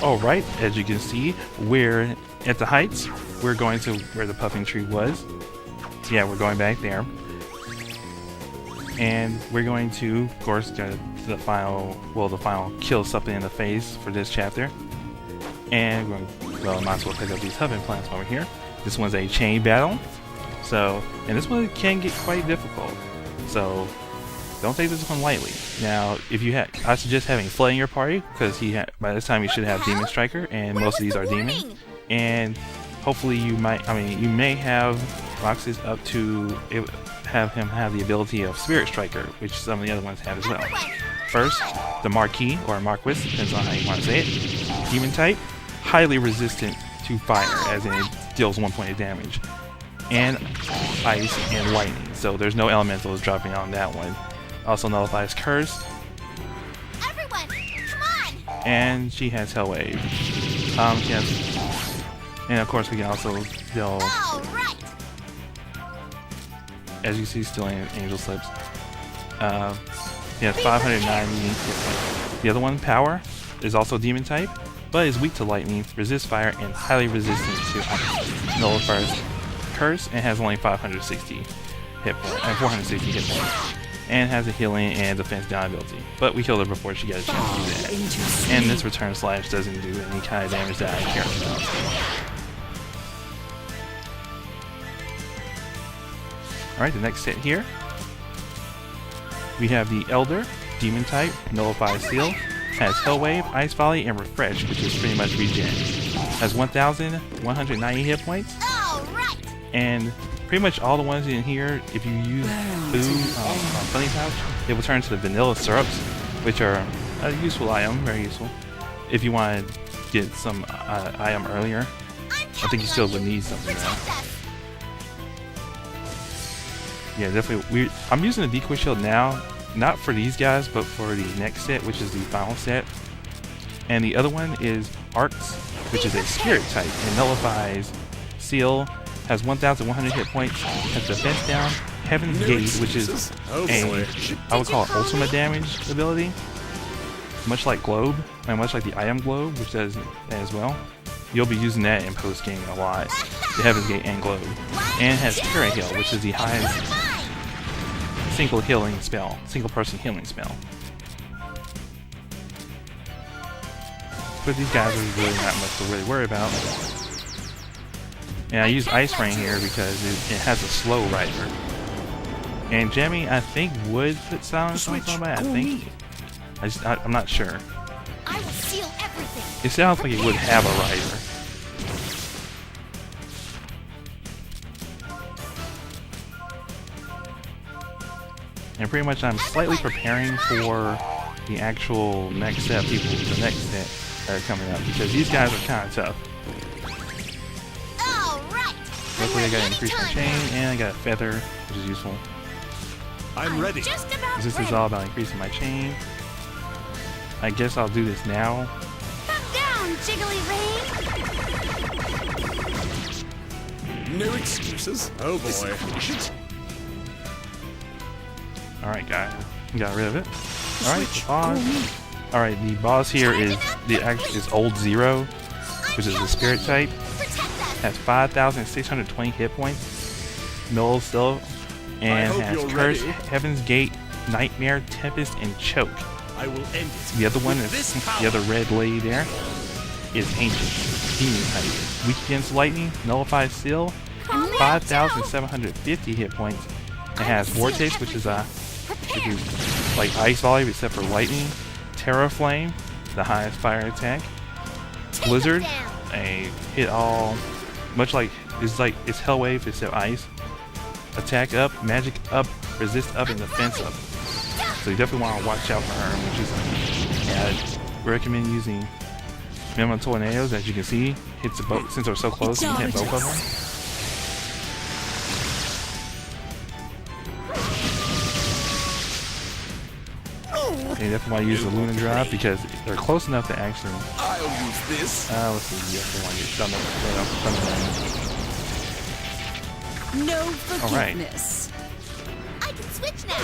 Alright, as you can see, we're at the heights. We're going to where the puffing tree was. Yeah, we're going back there. And we're going to, of course, get the final kill something in the face for this chapter. And we're going to, well, I might as well pick up these huffing plants while we're here. This one's a chain battle. So, and this one can get quite difficult. So, don't take this one lightly. Now, if you have, I suggest having Flay in your party, because by this time you should have Demon Striker, and most of these are demons. And hopefully you may have Roxas up to have him have the ability of Spirit Striker, which some of the other ones have as well. First, the Marquis, or Marquis, depends on how you want to say it. Demon type, highly resistant to fire, as in it deals 1 point of damage. And ice and lightning, so there's no elementals dropping on that one. Also nullifies Curse. Everyone, come on! And she has Hell Wave. And of course we can also deal, Right. as you see, still Angel Slips. He has 590 hit points. The other one, Power, is also Demon type, but is weak to lightning, resists fire, and highly resistant to ice. Nullifies Curse and has only 560 hit points and 460 hit points. And has a healing and defense down ability. But we killed her before she got a chance to do that. And this return slash doesn't do any kind of damage that I care about. Alright, the next set here. We have the Elder, Demon type, Nullifies Seal, has Hell Wave, Ice Volley, and Refresh, which is pretty much regen. Has 1,190 hit points. And pretty much all the ones in here, if you use food, Funny Pouch, it will turn to the vanilla syrups, which are a useful item, very useful. If you want to get some item earlier, I think you still would need something though. Yeah, definitely. I'm using the Decoy Shield now, not for these guys, but for the next set, which is the final set. And the other one is Arcs, which is a Spirit type, and nullifies Seal. Has 1,100 hit points, has defense down, Heaven's Gate, which is I would call it ultimate damage ability, much like Globe, and much like the Item Globe, which does that as well. You'll be using that in post game a lot, the Heaven's Gate and Globe. And has Terra Heal, which is the highest single person healing spell. But these guys are really not much to really worry about. And I use Ice Rain here because it has a slow rider. And Jammy, I think, would put silence on somebody. I think. I'm not sure. I will seal everything. It sounds like it would have a rider. And pretty much I'm slightly preparing for the actual next set people, the next set that are coming up, because these guys are kind of tough. Luckily I got an increase my chain, and I got a feather, which is useful. I'm ready. This is all about increasing my chain. I guess I'll do this now. Come down, Jiggly Rain! No excuses. Oh boy. Alright guys, got rid of it. Alright, the boss. Alright, the boss here is Old Zero, which is the Spirit type. Has 5,620 hit points, Null Still, and has Curse, Heaven's Gate, Nightmare, Tempest, and Choke. I will end it. The other one is the other red lady there is Ancient, Demon type, weak against lightning, Nullifies Seal, 5,750 hit points. It has Vortex, which is like Ice Volley except for lightning, Terra Flame, the highest fire attack, Blizzard, a hit all. Much like it's Hell Wave except ice. Attack up, magic up, resist up, and defense up. So you definitely want to watch out for her when she's I recommend using Memo Tornadoes, as you can see. Hits the boat since they're so close, you can hit both of them. And you definitely want to use the Luna Drop because they're close enough to actually. I'll use this. Let's see. You definitely want to get stomach. No forgiveness. I can switch now.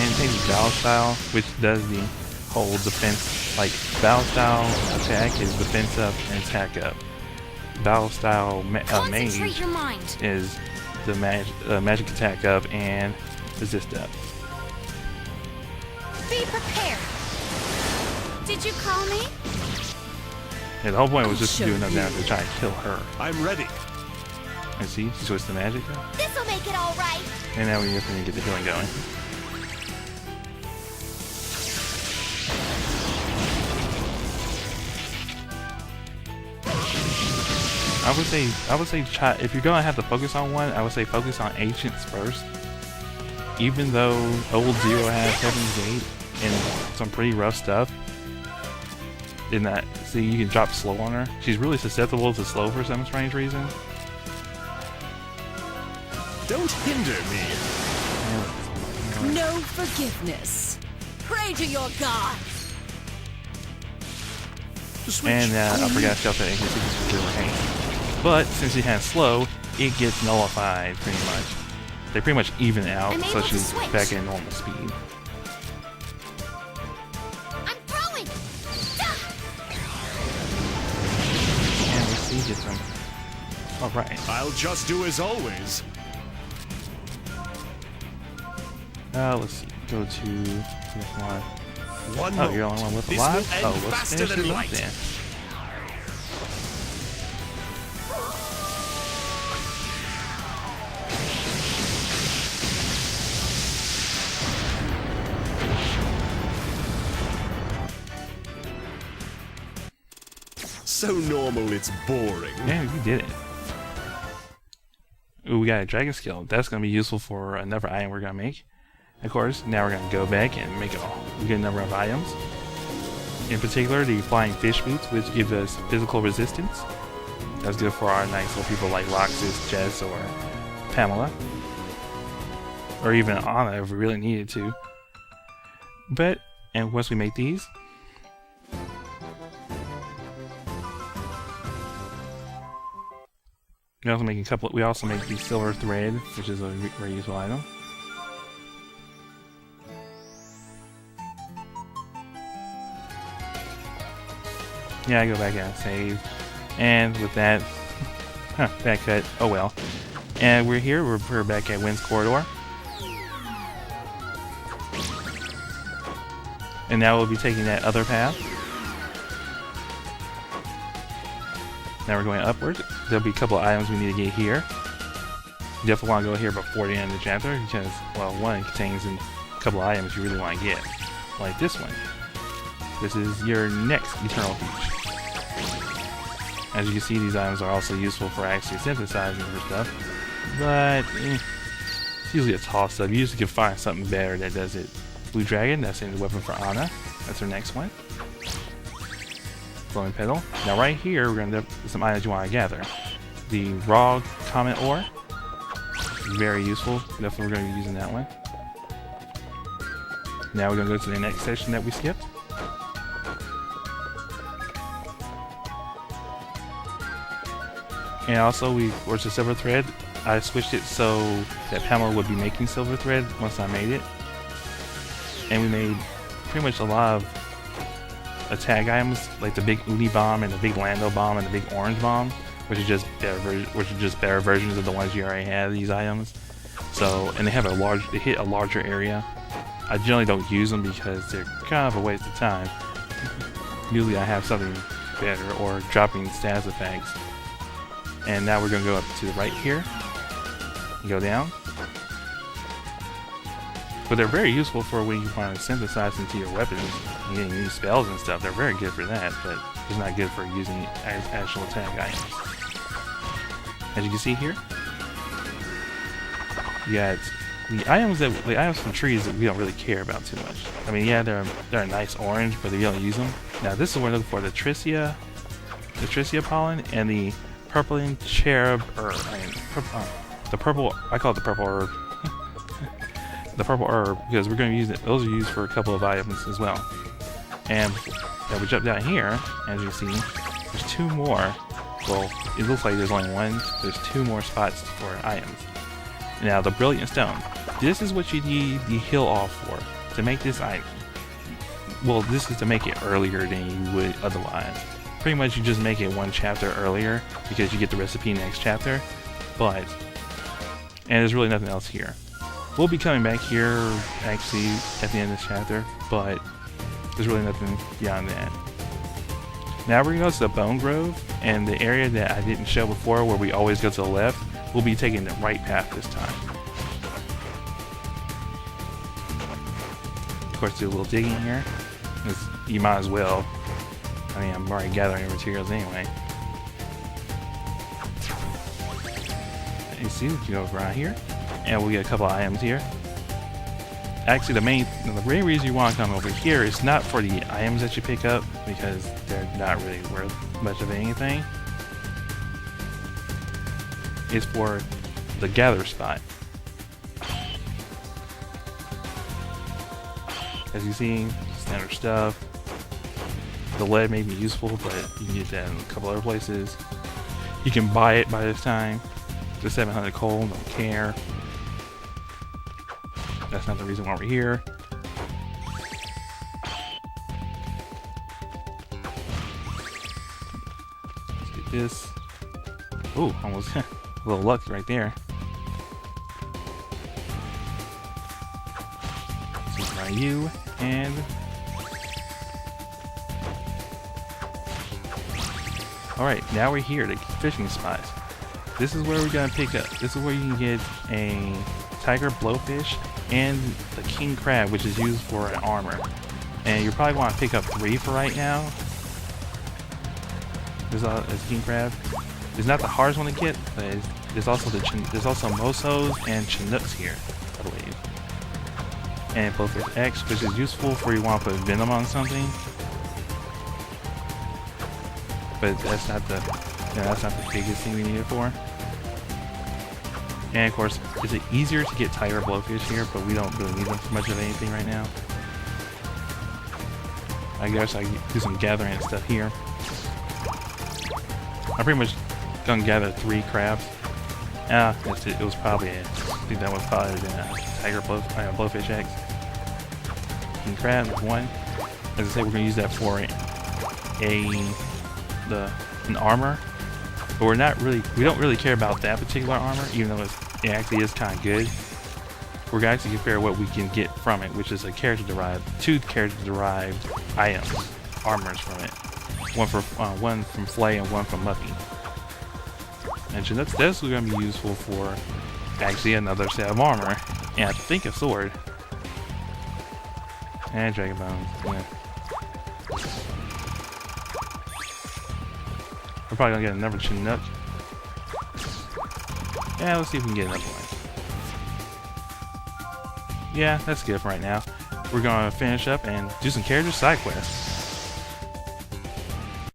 And it takes Battle Style, which does the whole defense, like battle style attack is defense up and attack up. Battle style mage Concentrate your mind. is the magic attack up and resist up. Be prepared. Did you call me? Yeah, the whole point was just to do enough damage to try and kill her. I'm ready. And see, she switched the magic up. This'll make it all right. And now we just need to get the healing going. I would say try, if you're gonna have to focus on one, I would say focus on Ancients first. Even though Old Zero has Heaven's Gate and some pretty rough stuff, in that, see, you can drop slow on her. She's really susceptible to slow for some strange reason. Don't hinder me. No forgiveness. Pray to your gods. Switch. And I forgot to shelter inconsistency for Zero Haste. But since she has slow, it gets nullified pretty much. They pretty much even it out, I'm so able to she's switch. back at normal speed. I'm throwing. And let's see, get some. Alright. I'll just do as always. Let's see. Go to this one. One Oh, you're the only one with This alive? will end Oh, let's faster finish than this up light. then. So normal, it's boring. Yeah, you did it. Ooh, we got a dragon skill. That's going to be useful for another item we're going to make. Of course, now we're going to go back and make a good number of items. In particular, the flying fish boots, which give us physical resistance. That's good for our nice little people like Roxas, Jess, or Pamela. Or even Anna if we really needed to. But, and once we make these, we also make the silver thread, which is a very useful item. Yeah, I go back and save. And with that, back cut, oh well. And we're here, we're back at Wind's Corridor. And now we'll be taking that other path. Now we're going upward. There'll be a couple of items we need to get here. You definitely want to go here before the end of the chapter because, well, one, it contains a couple of items you really want to get. Like this one. This is your next Eternal Peach. As you can see, these items are also useful for actually synthesizing for stuff. But, it's usually a toss-up. You usually can find something better that does it. Blue Dragon, that's in the weapon for Anna. That's her next one. Glowing Petal. Now right here, we're going to do some items you want to gather. The Raw Comet Ore. Very useful. Definitely we're going to be using that one. Now we're going to go to the next section that we skipped. And also, where's the silver thread? I switched it so that Pamela would be making silver thread once I made it. And we made pretty much a lot of attack items, like the big Uni bomb and the big Lando bomb and the big orange bomb, which are just better versions of the ones you already have. These items. So, and they hit a larger area. I generally don't use them because they're kind of a waste of time. Usually, I have something better or dropping status effects. And now we're going to go up to the right here. Go down. But they're very useful for when you want to synthesize into your weapons and getting new spells and stuff. They're very good for that, but it's not good for using as actual attack items. As you can see here, you got the items from trees that we don't really care about too much. I mean, yeah, they're a nice orange, but we don't use them. Now this is what we're looking for: the Tricia pollen and the purpling cherub herb. The purple. I call it the purple herb. The purple herb, because we're going to use it. Those are used for a couple of items as well. And now we jump down here, as you see, there's two more. Well, it looks like there's only one. There's two more spots for items. Now the brilliant stone. This is what you need the heal off for to make this item. well, this is to make it earlier than you would otherwise. Pretty much you just make it one chapter earlier because you get the recipe next chapter, and there's really nothing else here. We'll be coming back here actually at the end of this chapter, but there's really nothing beyond that. Now we're going to go to the Bone Grove, and the area that I didn't show before where we always go to the left, we'll be taking the right path this time. Of course, do a little digging here. You might as well. I mean, I'm already gathering materials anyway. You see, we can go around here, and we'll get a couple of items here. Actually, the main reason you want to come over here is not for the items that you pick up, because they're not really worth much of anything. It's for the gather spot. As you see, standard stuff. The lead may be useful, but you can get that in a couple other places. You can buy it by this time. The 700 coal, don't care. That's not the reason why we're here. Let's get this. Ooh, almost a little lucky right there. Let's try you and. Alright, now we're here, the fishing spot. This is where we're gonna pick up. This is where you can get a tiger blowfish and the king crab, which is used for an armor. And you probably want to pick up 3 for right now. There's king crab. It's not the hardest one to get, but there's also mosos and chinooks here, I believe. And blowfish X, which is useful for you want to put venom on something. But that's not the biggest thing we need it for. And of course, is it easier to get tiger blowfish here, but we don't really need them for much of anything right now. I guess I can do some gathering and stuff here. I'm pretty much gonna gather 3 crabs. It was probably I think that was probably the tiger blowfish eggs. King crab, 1. As I say, we're gonna use that for an armor, but we don't really care about that particular armor, even though it actually is kind of good. We're going to actually compare what we can get from it, which is two character derived items, armors from it. One from Flay and one from Muffy. And that's going to be useful for actually another set of armor, and I think a sword. And dragon bones. Yeah. We're probably gonna get another chinook. Yeah, let's see if we can get another one. Yeah, that's good for right now. We're gonna finish up and do some character side quests.